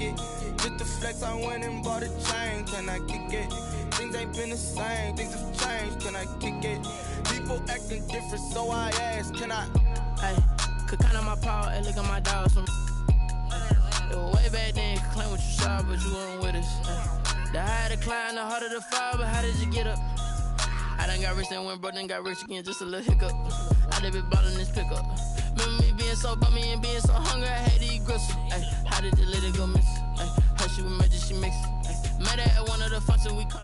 it? Just the flex, I went and bought a chain. Can I kick it? Things ain't been the same, things have changed. Can I kick it? People acting different, so I ask, can I? Hey, could count on my power, and look at my dogs from. It was way back then, could claim what you saw, but you weren't with us. The higher the climb, the harder the fall, but how did you get up? I done got rich and went broke, then got rich again, just a little hiccup. I done been ballin' this pickup. Remember me being so bummy and being so hungry, I had to eat gristle. Ay, how did the lady go miss? Ay, how she was magic, she mixed. Met her at one of the functions we call.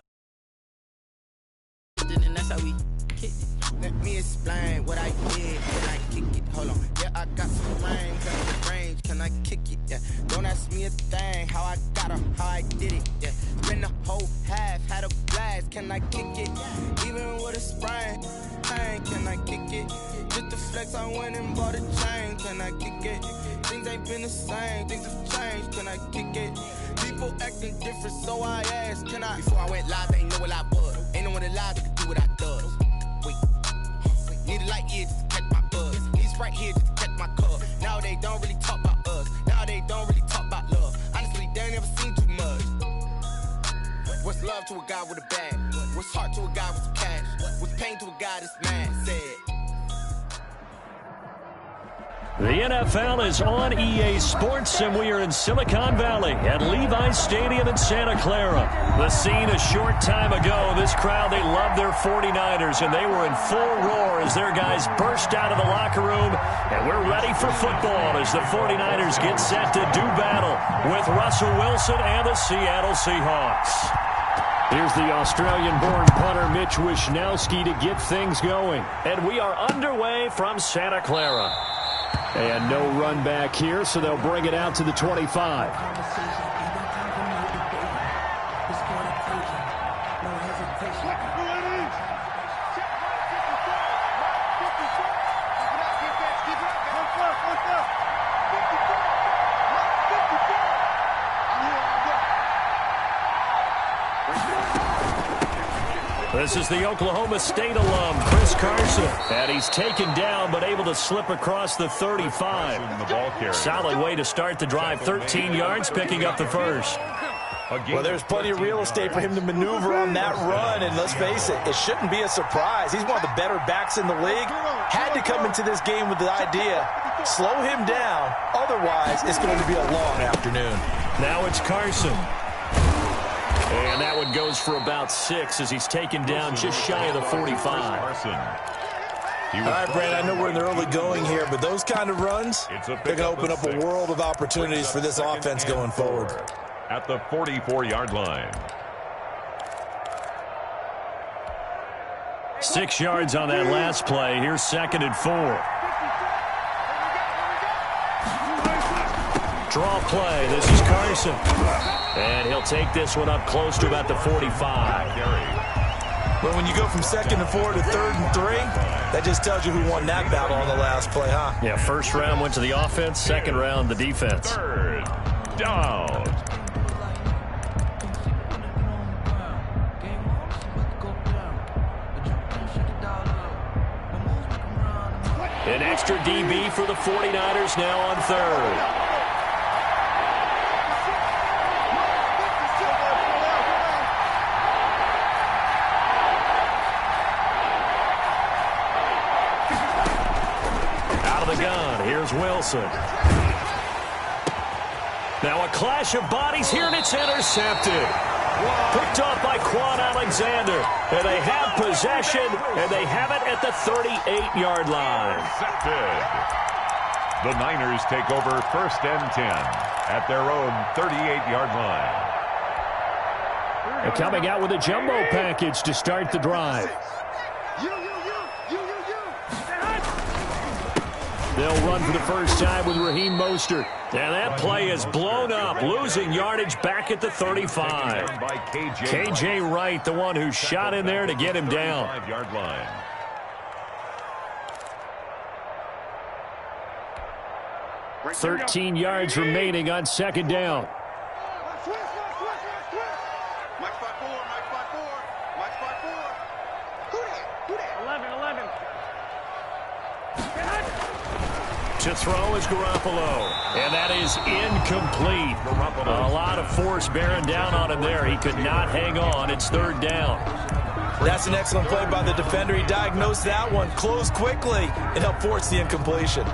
And that's how we kicked it. Let me explain what I did when I kick it. Hold on, yeah, I got some range, can I kick it? Yeah, don't ask me a thing, how I got her, how I did it. Yeah, spend the whole half, had a blast, can I kick it? Even with a sprain, pain, can I kick it? Just the flex, I went and bought a chain, can I kick it? Things ain't been the same, things have changed, can I kick it? People acting different, so I asked, can I? Before I went live, they ain't know what I was. Ain't no one alive that could do what I does. Wait, need a light here just to catch my buzz. Need Sprite here just to catch my cup. Now they don't really talk about us. Now they don't really talk about love. Honestly, they ain't never seen too much. What's love to a guy with a bag? What's heart to a guy with some cash? What's pain to a guy that's mad? Said. The NFL is on EA Sports, and we are in Silicon Valley at Levi's Stadium in Santa Clara. The scene a short time ago, this crowd, they love their 49ers, and they were in full roar as their guys burst out of the locker room, and we're ready for football as the 49ers get set to do battle with Russell Wilson and the Seattle Seahawks. Here's the Australian-born punter Mitch Wishnowsky to get things going, and we are underway from Santa Clara. And no run back here, so they'll bring it out to the 25. This is the Oklahoma State alum, Chris Carson. And he's taken down, but able to slip across the 35. Solid way to start the drive. 13 yards, picking up the first. Well, there's plenty of real estate for him to maneuver on that run. And let's face it, it shouldn't be a surprise. He's one of the better backs in the league. Had to come into this game with the idea, slow him down. Otherwise, it's going to be a long afternoon. Now it's Carson. And that one goes for about 6 as he's taken down just shy of the 45. All right, Brad, I know we're in the early going here, but those kind of runs, they're going to open up a world of opportunities for this offense going forward. At the 44-yard line. 6 yards on that last play. Here's 2nd and 4. Draw play. This is Carson. And he'll take this one up close to about the 45. But when you go from 2nd and 4 to 3rd and 3, that just tells you who won that battle on the last play, huh? Yeah, first round went to the offense, second round the defense. 3rd down. An extra DB for the 49ers now on 3rd. Here's Wilson. Now a clash of bodies here, and it's intercepted. Picked off by Quan Alexander. And they have possession, and they have it at the 38-yard line. Intercepted. The Niners take over 1st and 10 at their own 38-yard line. They're coming out with a jumbo package to start the drive. They'll run for the first time with Raheem Mostert. And that play is blown up, losing yardage back at the 35. K.J. Wright, the one who shot in there to get him down. 5-yard line. $13 yards remaining on 2nd down. To throw is Garoppolo. And that is incomplete. A lot of force bearing down on him there. He could not hang on. It's third down. That's an excellent play by the defender. He diagnosed that one, closed quickly, and helped force the incompletion.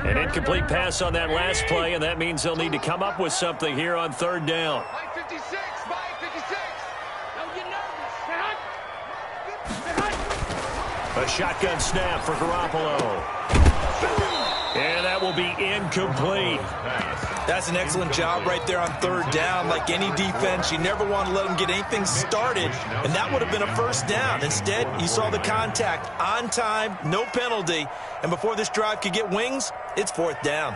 An incomplete pass on that last play, and that means they'll need to come up with something here on third down. Mike 56, Mike 56. Don't get nervous. A shotgun snap for Garoppolo. And that will be incomplete. That's an excellent job right there on third down. Like any defense, you never want to let them get anything started, and that would have been a first down. Instead, you saw the contact on time, no penalty, and before this drive could get wings, it's fourth down.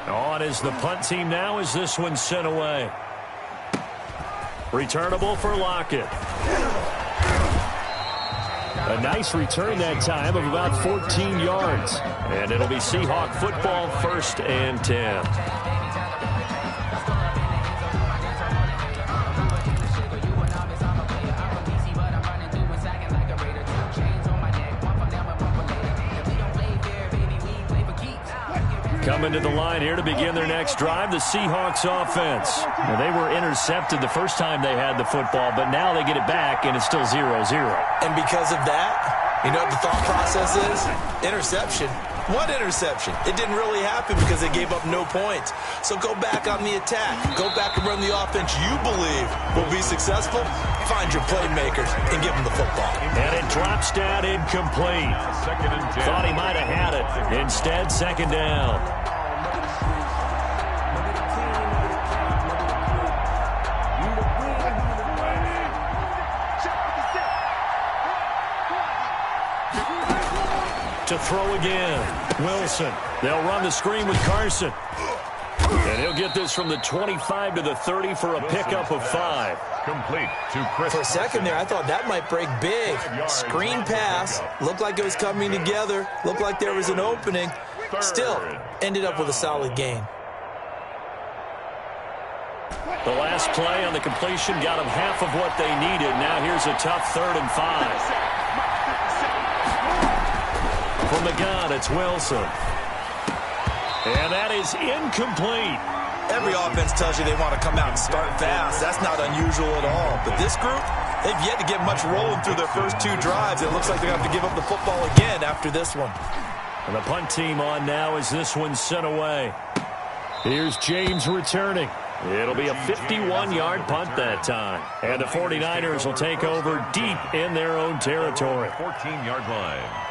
On is the punt team now as this one's sent away. Returnable for Lockett. A nice return that time of about 14 yards. And it'll be Seahawk football, 1st and 10. Coming to the line here to begin their next drive, the Seahawks offense. Now, they were intercepted the first time they had the football, but now they get it back, and it's still 0-0. And because of that, you know what the thought process is? Interception. What interception? It didn't really happen because they gave up no points. So go back on the attack. Go back and run the offense you believe will be successful. Find your playmakers and give them the football. And it drops down incomplete. Thought he might have had it. Instead, second down. To throw again, Wilson. They'll run the screen with Carson. And he'll get this from the 25 to the 30 for a pickup of 5. Complete to Chris. For a second there, I thought that might break big. Screen pass. Looked like it was coming together. Looked like there was an opening. Still, ended up with a solid gain. The last play on the completion got them half of what they needed. Now here's a tough 3rd and 5. From the gun, it's Wilson. And that is incomplete. Every offense tells you they want to come out and start fast. That's not unusual at all. But this group, they've yet to get much rolling through their first 2 drives. It looks like they're going to have to give up the football again after this one. And the punt team on now as this one's sent away. Here's James returning. It'll be a 51-yard punt that time. And the 49ers will take over deep in their own territory. 14-yard line.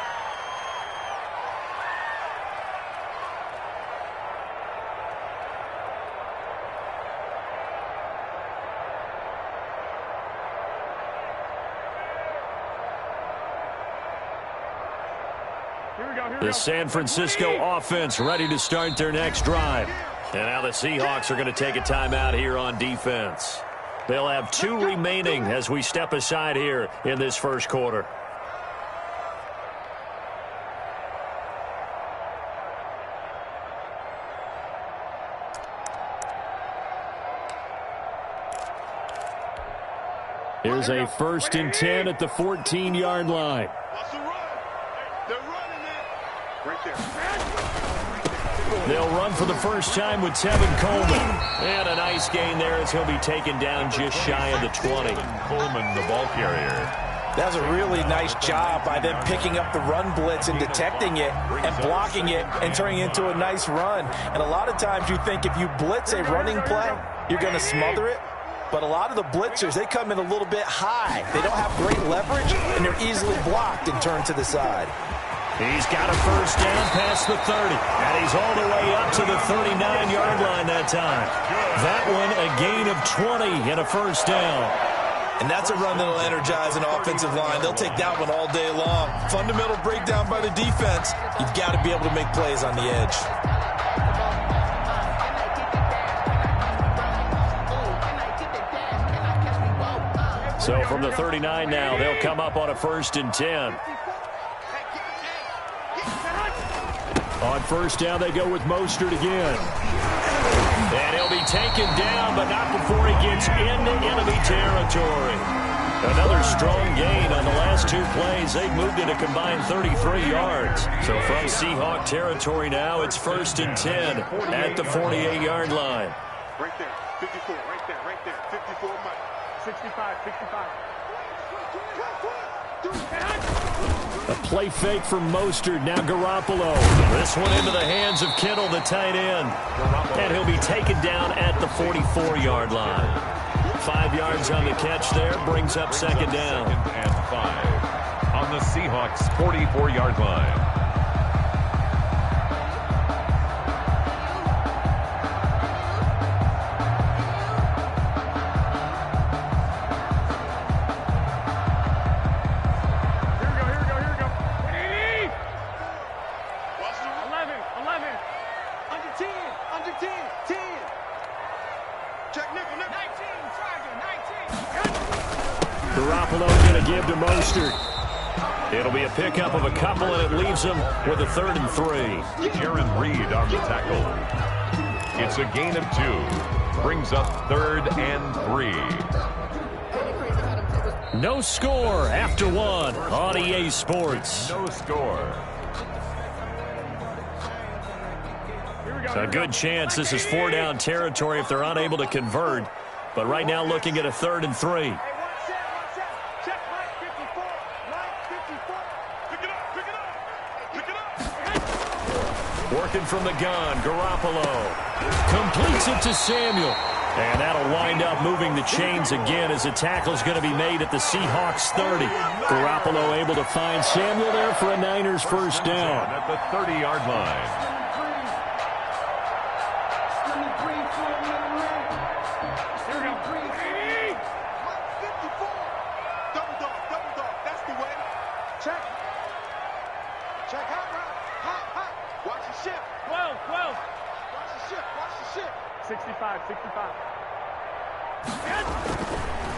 The San Francisco offense ready to start their next drive. And now the Seahawks are going to take a timeout here on defense. They'll have 2 remaining as we step aside here in this first quarter. Here's a 1st and 10 at the 14-yard line. They'll run for the first time with Tevin Coleman. And a nice gain there as he'll be taken down just shy of the 20. Coleman, the ball carrier. That was a really nice job by them picking up the run blitz and detecting it and blocking it and turning it into a nice run. And a lot of times you think if you blitz a running play, you're going to smother it. But a lot of the blitzers, they come in a little bit high. They don't have great leverage, and they're easily blocked and turned to the side. He's got a first down past the 30. And he's all the way up to the 39-yard line that time. That one a gain of 20 and a first down. And that's a run that will energize an offensive line. They'll take that one all day long. Fundamental breakdown by the defense. You've got to be able to make plays on the edge. So from the 39 now, they'll come up on a 1st and 10. On 1st down, they go with Mostert again. And he'll be taken down, but not before he gets into enemy territory. Another strong gain on the last 2 plays. They've moved it a combined 33 yards. So from Seahawk territory now, it's 1st and 10 at the 48-yard line. Right there, 54, right there, 54, Mike. 65, 65. A play fake from Mostert. Now Garoppolo. This one into the hands of Kittle, the tight end. And he'll be taken down at the 44-yard line. 5 yards on the catch there. Brings up 2nd down. 2nd and 5 on the Seahawks' 44-yard line. Garoppolo going to give to Mostert. It'll be a pickup of a couple, and it leaves them with a 3rd and 3. Aaron Reed on the tackle. It's a gain of 2. Brings up 3rd and 3. No score after 1 on EA Sports. No score. A good chance this is 4-down territory if they're unable to convert. But right now looking at a 3rd and 3. Working from the gun, Garoppolo completes it to Samuel. And that'll wind up moving the chains again as a tackle's going to be made at the Seahawks 30. Garoppolo able to find Samuel there for a Niners 1st down. At the 30-yard line.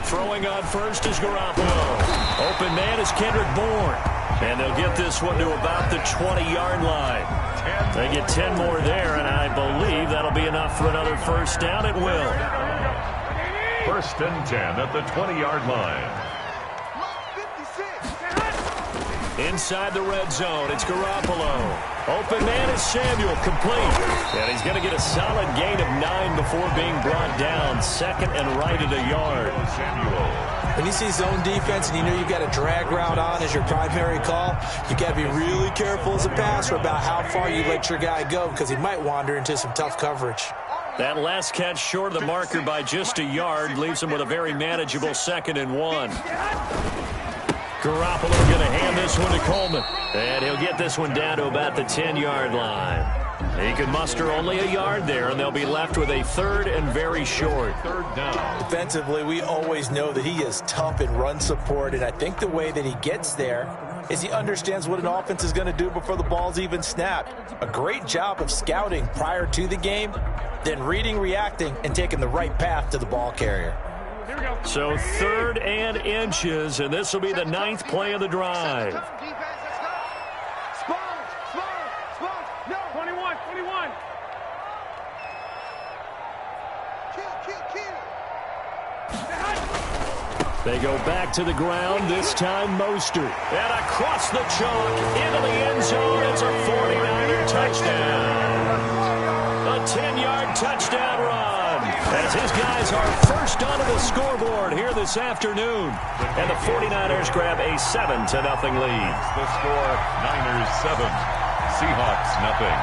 Throwing on 1st is Garoppolo. Open man is Kendrick Bourne. And they'll get this one to about the 20-yard line. They get 10 more there, and I believe that'll be enough for another 1st down. It will. 1st and 10 at the 20-yard line. Inside the red zone, it's Garoppolo. Open man is Samuel, complete. And he's going to get a solid gain of 9 before being brought down. 2nd and right at a yard. Samuel. When you see zone defense and you know you've got a drag route on as your primary call, you got to be really careful as a passer about how far you let your guy go because he might wander into some tough coverage. That last catch short of the marker by just a yard leaves him with a very manageable 2nd and 1. Garoppolo going to hand this one to Coleman. And he'll get this one down to about the 10-yard line. He can muster only a yard there, and they'll be left with a 3rd and very short. 3rd down. Defensively, we always know that he is tough in run support, and I think the way that he gets there is he understands what an offense is going to do before the ball's even snapped. A great job of scouting prior to the game, then reading, reacting, and taking the right path to the ball carrier. So 3rd and inches, and this will be the 9th play of the drive. 21. They go back to the ground, this time Mostert. And across the chalk, into the end zone, it's a 49er touchdown. A 10-yard touchdown run. As his guys are first onto the scoreboard here this afternoon. And the 49ers grab a 7-0 lead. The score, Niners 7, Seahawks nothing.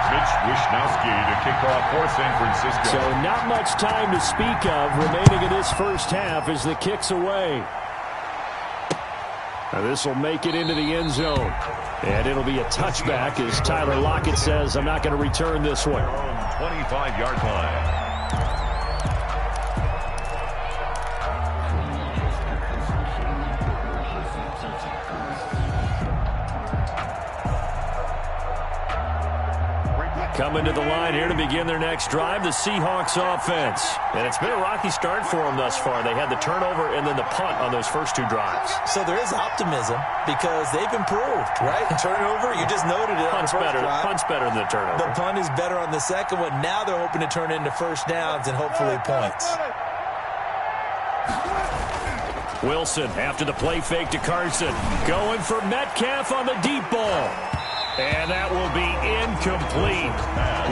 Mitch Wishnowsky to kick off for San Francisco. So not much time to speak of remaining in this 1st half as the kick's away. Now this will make it into the end zone. And it'll be a touchback as Tyler Lockett says, I'm not going to return this one. 25-yard line. coming to the line here to begin their next drive, the Seahawks offense. And it's been a rocky start for them thus far. They had the turnover and then the punt on those first two drives. So there is optimism because they've improved, right? Turnover, you just noted it. Punt's better than the turnover. The punt is better on the second one. Now they're hoping to turn it into first downs and hopefully points. Wilson after the play fake to Carson. Going for Metcalf on the deep ball. And that will be incomplete.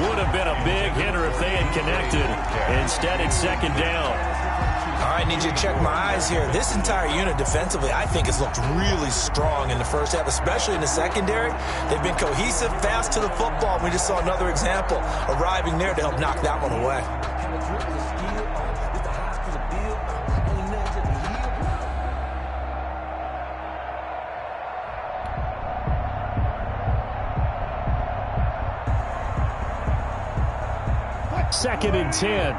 Would have been a big hitter if they had connected. Instead, it's second down. All right, need you to check my eyes here. This entire unit defensively, I think, has looked really strong in the first half, especially in the secondary. They've been cohesive, fast to the football. We just saw another example arriving there to help knock that one away. Second and 10.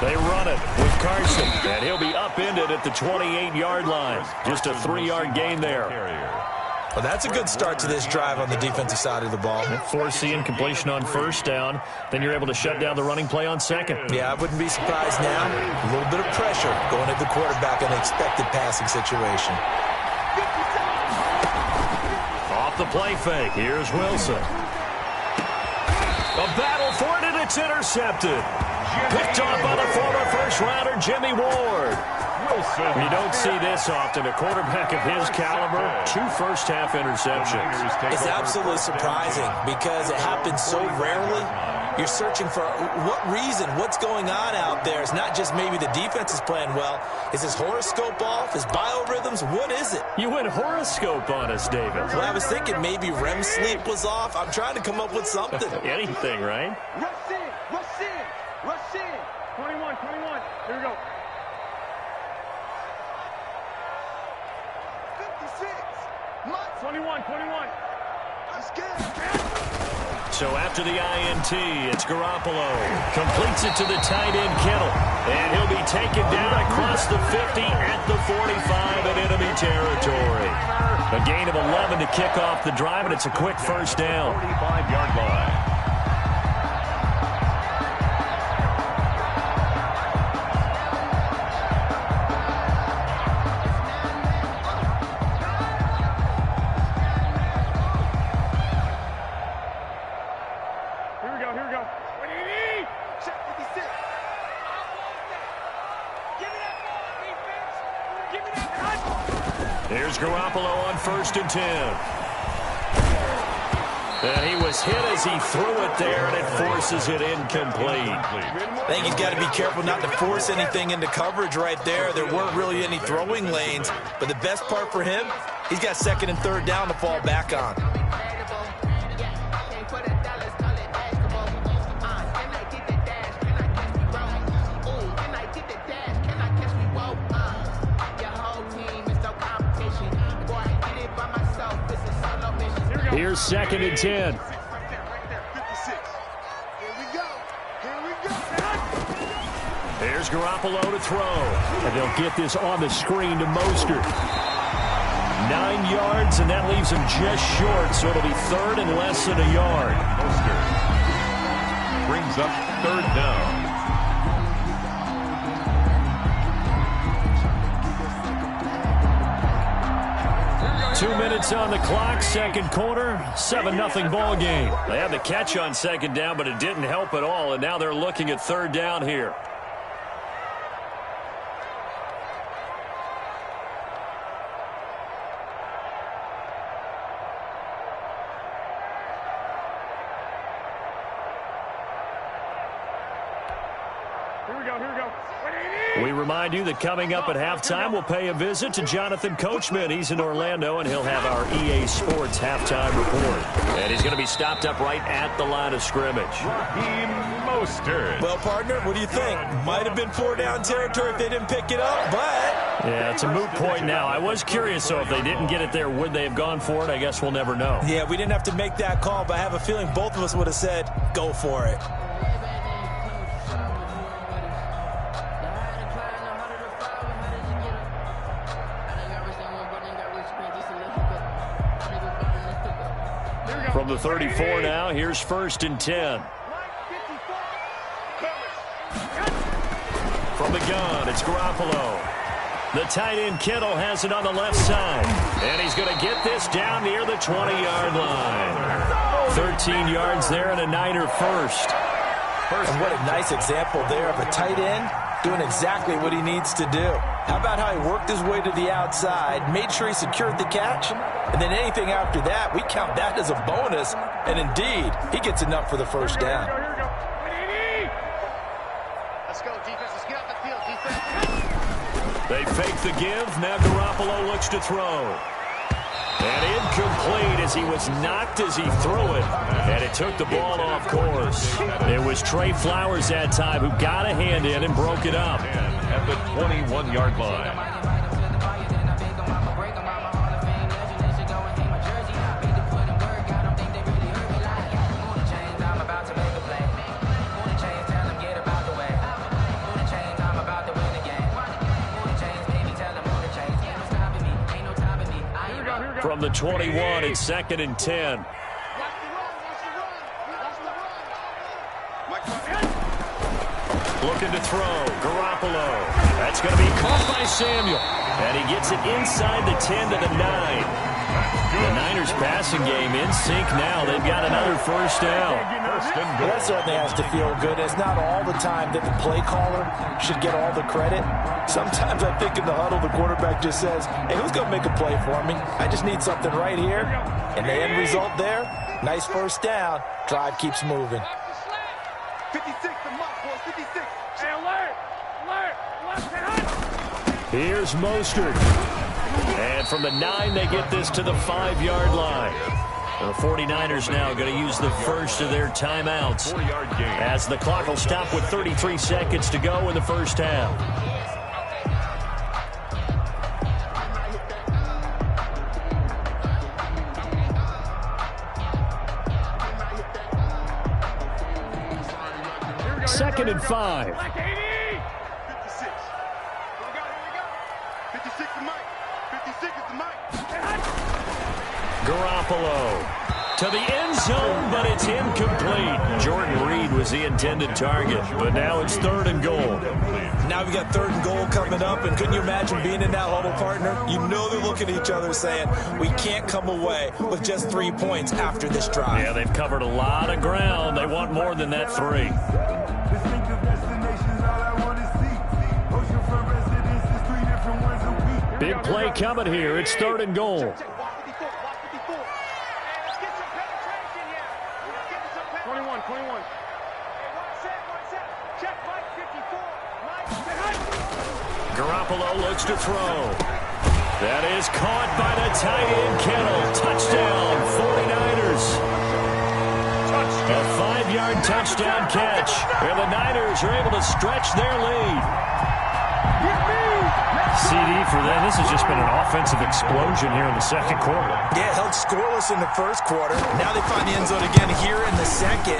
They run it with Carson, and he'll be upended at the 28-yard line. Just a 3-yard gain there. Well, that's a good start to this drive on the defensive side of the ball. Forcing incompletion on first down. Then you're able to shut down the running play on second. Yeah, I wouldn't be surprised now. A little bit of pressure going at the quarterback in an expected passing situation. Off the play fake. Here's Wilson. A battle for it, and it's intercepted. Picked off by the former first-rounder Jimmy Ward. Wilson. You don't see this often. A quarterback of his caliber, 2 first-half interceptions. It's absolutely surprising because it happens so rarely. You're searching for what reason, what's going on out there. It's not just maybe the defense is playing well. Is his horoscope off? His biorhythms? What is it? You went horoscope on us, David. Well, I was thinking maybe REM sleep was off. I'm trying to come up with something. Anything, right? Rush in, rush in, rush in. 21, 21. Here we go. 56. 21, 21. Let's get it. So after the INT, it's Garoppolo. Completes it to the tight end, Kittle. And he'll be taken down across the 50 at the 45 in enemy territory. A gain of 11 to kick off the drive, and it's a quick first down. 45-yard line. Here's Garoppolo on 1st and 10. And he was hit as he threw it there, and it forces it incomplete. I think he's got to be careful not to force anything into coverage right there. There weren't really any throwing lanes, but the best part for him, he's got 2nd and 3rd down to fall back on. Here's 2nd and 10. Right there, 56. Here we go. Here we go. Here's Garoppolo to throw. And they'll get this on the screen to Mostert. 9 yards, and that leaves him just short, so it'll be 3rd and less than a yard. Mostert brings up 3rd down. 2 minutes on the clock, 2nd quarter, 7-0 ball game. They had the catch on 2nd down, but it didn't help at all, and now they're looking at 3rd down here. We remind you that coming up at halftime, we'll pay a visit to Jonathan Coachman. He's in Orlando, and he'll have our EA Sports halftime report. And he's going to be stopped up right at the line of scrimmage. Raheem Mostert. Well, partner, what do you think? Might have been 4-down territory if they didn't pick it up, but... Yeah, it's a moot point now. I was curious, so if they didn't get it there, would they have gone for it? I guess we'll never know. Yeah, we didn't have to make that call, but I have a feeling both of us would have said, go for it. From the 34 now, here's 1st and 10. From the gun, it's Garoppolo. The tight end Kittle has it on the left side. And he's going to get this down near the 20-yard line. 13 yards there and a Niner first. And what a nice example there of a tight end doing exactly what he needs to do. How about how he worked his way to the outside, made sure he secured the catch, and then anything after that, we count that as a bonus. And indeed, he gets enough for the first down. Let's go, defense. Let's get off the field, defense. They fake the give. Now Garoppolo looks to throw. And incomplete as he was knocked as he threw it. And it took the ball off course. It was Trey Flowers that time who got a hand in and broke it up. At the 21-yard line. From the 21, it's 2nd and 10. Looking to throw. Garoppolo. That's going to be caught by Samuel. And he gets it inside the 10 to the 9. The Niners passing game in sync now. They've got another first down. Well, that certainly has to feel good. It's not all the time that the play caller should get all the credit. Sometimes I think in the huddle, the quarterback just says, hey, who's going to make a play for me? I just need something right here. And the end result there, nice first down. Drive keeps moving. 56, the mark, boys, 56. Hey, alert! Here's Mostert. And from the 9, they get this to the 5-yard line. The 49ers now going to use the first of their timeouts as the clock will stop with 33 seconds to go in the first half. Second and 5. 56. Here we go. 56 is Mike. 56 is the Mike. Garoppolo to the end zone, but it's incomplete. Jordan Reed was the intended target, but now it's 3rd and goal. Now we got 3rd and goal coming up, and couldn't you imagine being in that huddle, partner? You know they're looking at each other saying, we can't come away with just 3 points after this drive. Yeah, they've covered a lot of ground. They want more than that 3. Big play coming here. It's 3rd and goal. 21. Garoppolo looks to throw. That is caught by the tight end Kittle. Touchdown, 49ers. A 5-yard touchdown catch. And the Niners are able to stretch their lead. CD for them. This has just been an offensive explosion here in the second quarter. Yeah, held scoreless in the first quarter. Now they find the end zone again here in the second.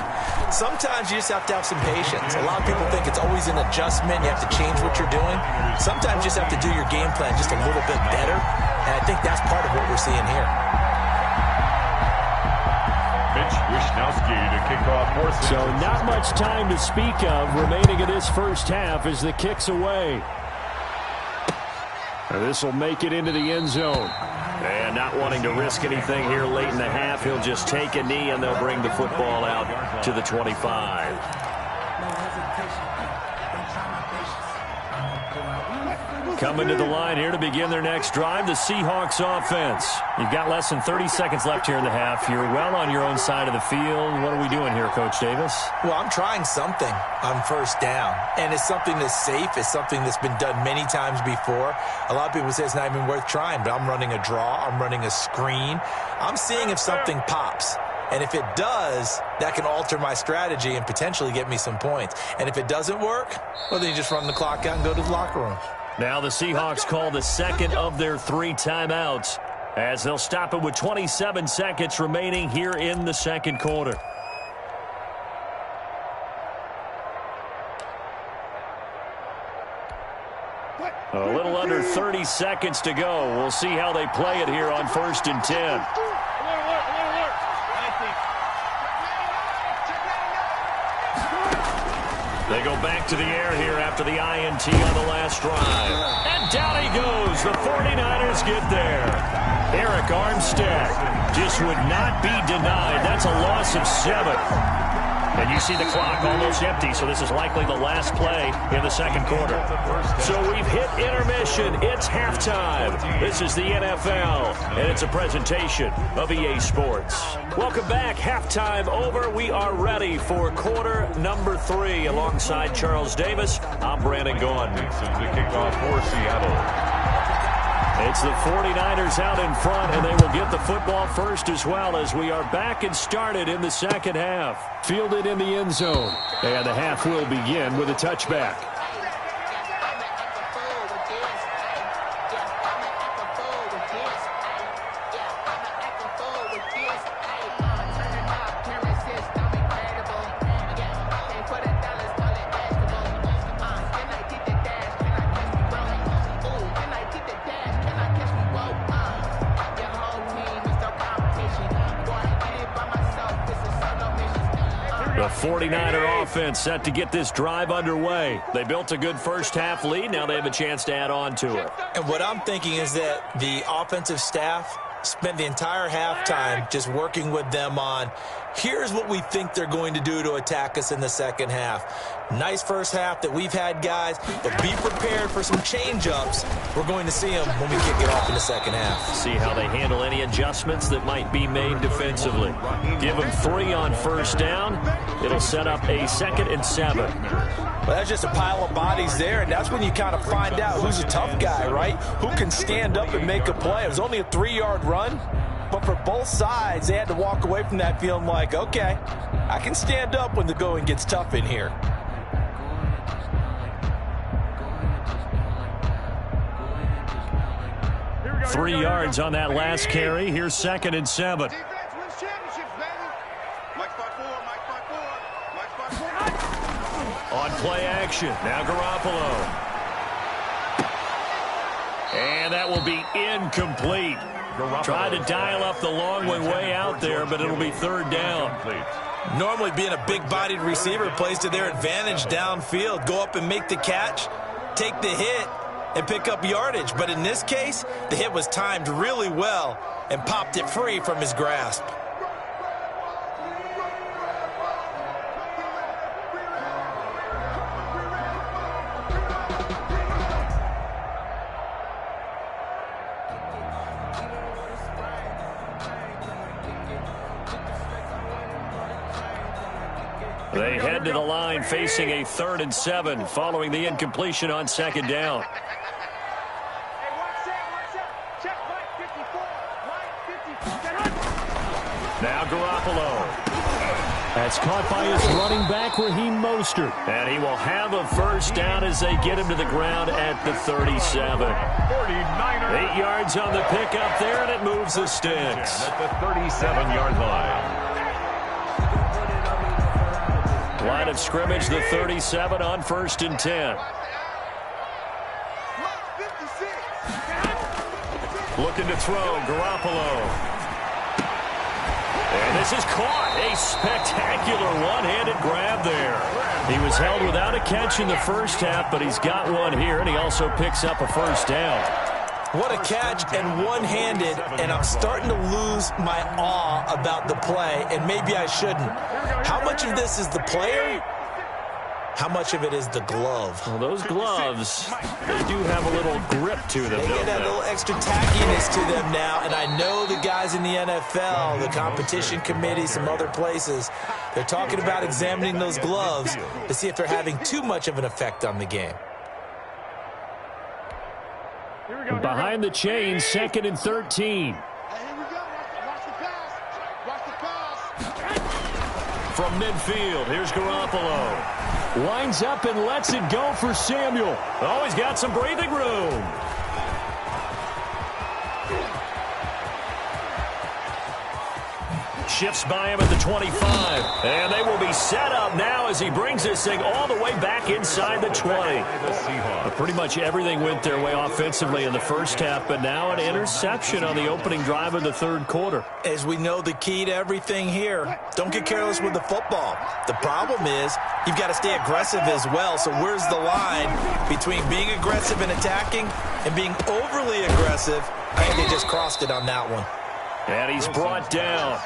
Sometimes you just have to have some patience. A lot of people think it's always an adjustment. You have to change what you're doing. Sometimes you just have to do your game plan just a little bit better. And I think that's part of what we're seeing here. Mitch Wishnowsky to kick off for So not much time to speak of remaining in this first half as the kick's away. This will make it into the end zone. And not wanting to risk anything here late in the half, he'll just take a knee and they'll bring the football out to the 25. Coming to the line here to begin their next drive, the Seahawks offense. You've got less than 30 seconds left here in the half. You're well on your own side of the field. What are we doing here, Coach Davis? Well, I'm trying something on first down, and it's something that's safe. It's something that's been done many times before. A lot of people say it's not even worth trying, but I'm running a draw. I'm running a screen. I'm seeing if something pops. And if it does, that can alter my strategy and potentially get me some points. And if it doesn't work, well, then you just run the clock out and go to the locker room. Now the Seahawks call the second of their 3 timeouts as they'll stop it with 27 seconds remaining here in the second quarter. A little under 30 seconds to go. We'll see how they play it here on 1st and 10. They go back to the air here after the INT on the last drive. And down he goes. The 49ers get there. Arik Armstead just would not be denied. That's a loss of 7. And you see the clock almost empty, so this is likely the last play in the second quarter. So we've hit intermission. It's halftime. This is the NFL, and it's a presentation of EA Sports. Welcome back. Halftime over. We are ready for quarter number 3. Alongside Charles Davis, I'm Brandon Gaughan. This is the kickoff for Seattle. It's the 49ers out in front, and they will get the football first as well as we are back and started in the second half. Fielded in the end zone, and the half will begin with a touchback. The 49er offense set to get this drive underway. They built a good first-half lead. Now they have a chance to add on to it. And what I'm thinking is that the offensive staff spent the entire halftime just working with them on, here's what we think they're going to do to attack us in the second half. Nice first half that we've had, guys, but be prepared for some change-ups. We're going to see them when we kick it off in the second half. See how they handle any adjustments that might be made defensively. Give them 3 on first down. It'll set up a 2nd and 7. Well, that's just a pile of bodies there, and that's when you kind of find out who's a tough guy, right? Who can stand up and make a play. It was only a 3-yard run, but for both sides, they had to walk away from that feeling like, okay, I can stand up when the going gets tough in here. Three yards on that last carry. Here's 2nd and 7. On play action, now Garoppolo. And that will be incomplete. Tried to dial up the long way out there, but it'll be 3rd down. Normally being a big-bodied receiver plays to their advantage downfield. Go up and make the catch, take the hit, and pick up yardage. But in this case, the hit was timed really well and popped it free from his grasp. They head to the line facing a 3rd and 7 following the incompletion on 2nd down. Now Garoppolo. That's caught by his running back, Raheem Mostert. And he will have a first down as they get him to the ground at the 37. 8 yards on the pickup there, and it moves the sticks. At the 37-yard line. Line of scrimmage, the 37 on 1st and 10. Looking to throw, Garoppolo. And this is caught. A spectacular one-handed grab there. He was held without a catch in the first half, but he's got one here, and he also picks up a first down. What a catch and one-handed, and I'm starting to lose my awe about the play, and maybe I shouldn't. How much of this is the player? How much of it is the glove? Well, those gloves, they do have a little grip to them, They get that little extra tackiness to them now, and I know the guys in the NFL, the competition committee, some other places, they're talking about examining those gloves to see if they're having too much of an effect on the game. Behind the chain, 2nd and 13. From midfield, here's Garoppolo. Winds up and lets it go for Samuel. Oh, he's got some breathing room. Shifts by him at the 25. And they will be set up now as he brings this thing all the way back inside the 20. Pretty much everything went their way offensively in the first half, but now an interception on the opening drive of the third quarter. As we know, the key to everything here, don't get careless with the football. The problem is you've got to stay aggressive as well. So where's the line between being aggressive and attacking and being overly aggressive? I think they just crossed it on that one. And he's brought down.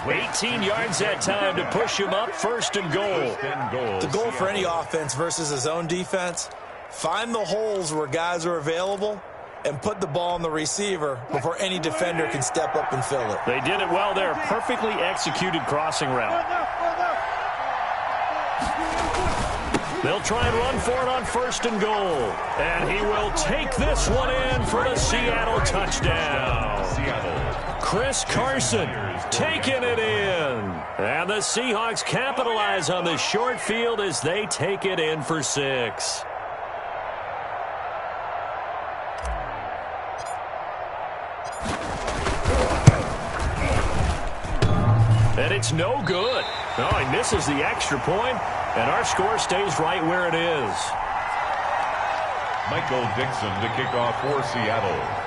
18 yards that time to push him up, 1st and goal. The goal for any offense versus his own defense, find the holes where guys are available and put the ball on the receiver before any defender can step up and fill it. They did it well there. Perfectly executed crossing route. They'll try and run for it on 1st and goal. And he will take this one in for the Seattle touchdown. Chris Carson taking it in. And the Seahawks capitalize on the short field as they take it in for 6. And it's no good. Oh, he misses the extra point, and our score stays right where it is. Michael Dixon to kick off for Seattle.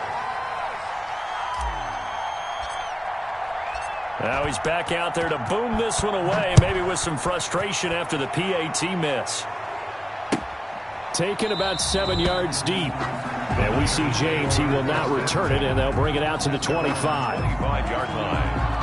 Now he's back out there to boom this one away, maybe with some frustration after the PAT miss. Taken about 7 yards deep. And we see James, he will not return it, and they'll bring it out to the 25. 25-yard line.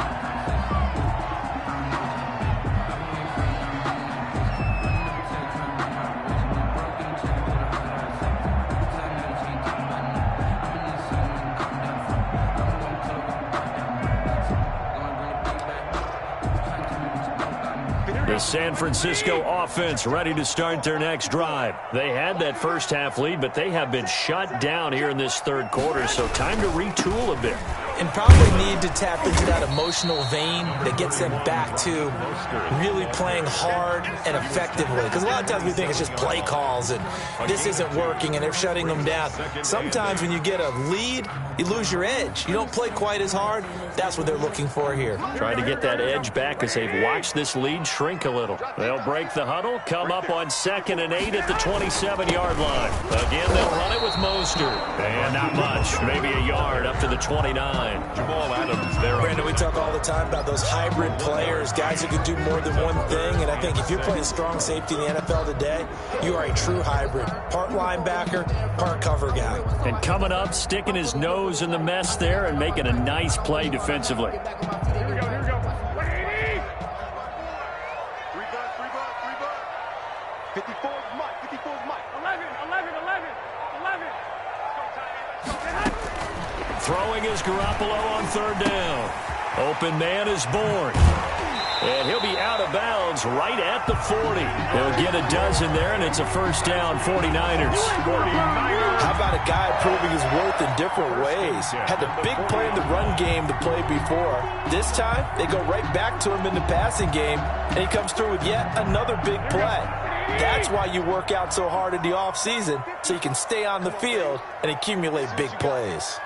The San Francisco offense ready to start their next drive. They had that first half lead, but they have been shut down here in this third quarter, so time to retool a bit. And probably need to tap into that emotional vein that gets them back to really playing hard and effectively. Because a lot of times we think it's just play calls and this isn't working and they're shutting them down. Sometimes when you get a lead, you lose your edge. You don't play quite as hard. That's what they're looking for here. Trying to get that edge back as they've watched this lead shrink a little. They'll break the huddle, come up on 2nd and 8 at the 27-yard line. Again, they'll run it with Mostert. And not much, maybe a yard up to the 29. Jamal Adams there. Brandon, we talk all the time about those hybrid players, guys who can do more than one thing. And I think if you're playing strong safety in the NFL today, you are a true hybrid. Part linebacker, part cover guy. And coming up, sticking his nose in the mess there and making a nice play defensively. Here we go, here we go. 180. 54 is Mike, 54 is Mike. 11. Throwing is Garoppolo on 3rd down. Open man is born. And he'll be out of bounds right at the 40. He'll get a dozen there, and it's a 1st down, 49ers. How about a guy proving his worth in different ways? Had the big play in the run game to play before. This time, they go right back to him in the passing game, and he comes through with yet another big play. That's why you work out so hard in the offseason, so you can stay on the field and accumulate big plays.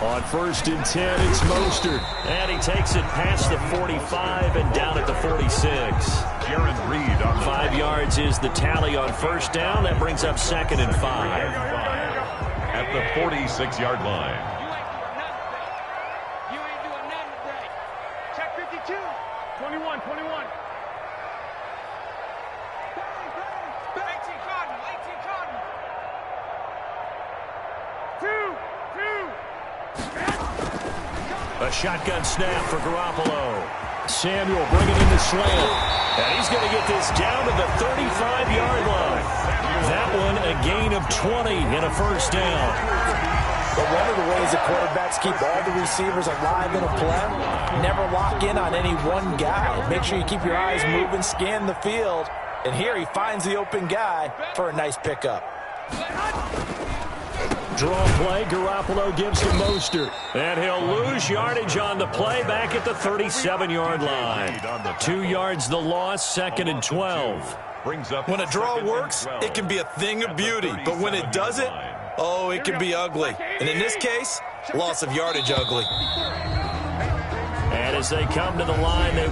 On 1st and 10, it's Mostert. And he takes it past the 45 and down at the 46. Jaron Reed on 5 yards is the tally on 1st down. That brings up 2nd and 5. At the 46-yard line. You ain't doing nothing today. Check 52. 21. 18 Cotton. 2. A shotgun snap for Garoppolo. Samuel bringing in the slant. And he's going to get this down to the 35-yard line. That one a gain of 20 and a 1st down. But one of the ways that quarterbacks keep all the receivers alive in a play, never lock in on any one guy. Make sure you keep your eyes moving, scan the field. And here he finds the open guy for a nice pickup. Draw play, Garoppolo gives to Mostert. And he'll lose yardage on the play back at the 37-yard line. 2 yards the loss, 2nd and 12. When a draw works, it can be a thing of beauty. But when it doesn't, oh, it can be ugly. And in this case, Loss of yardage ugly. And as they come to the line, they